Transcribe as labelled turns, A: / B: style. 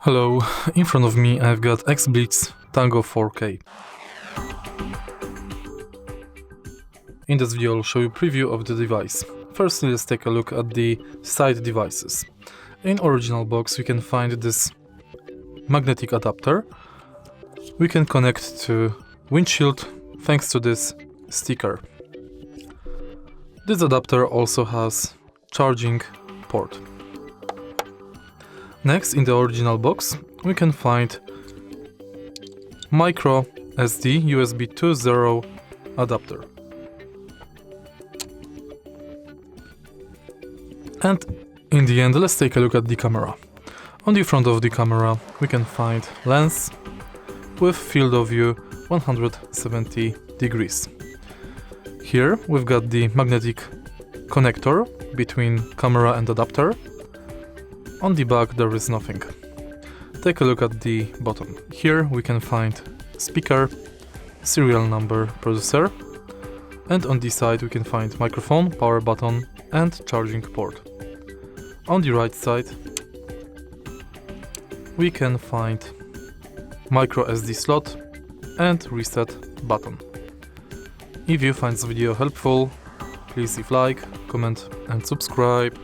A: Hello, in front of me I've got XBLITZ TANGO 4K. In this video I'll show you a preview of the device. Firstly, let's take a look at the side devices. In original box we can find this magnetic adapter. We can connect to windshield thanks to this sticker. This adapter also has charging port. Next, in the original box, we can find micro SD USB 2.0 adapter. And in the end, let's take a look at the camera. On the front of the camera, we can find lens with field of view 170 degrees. Here we've got the magnetic connector between camera and adapter. On the back there is nothing. Take a look at the bottom. Here we can find speaker, serial number, producer, and on the side we can find microphone, power button and charging port. On the right side we can find micro SD slot and reset button. If you find this video helpful, please leave like, comment and subscribe.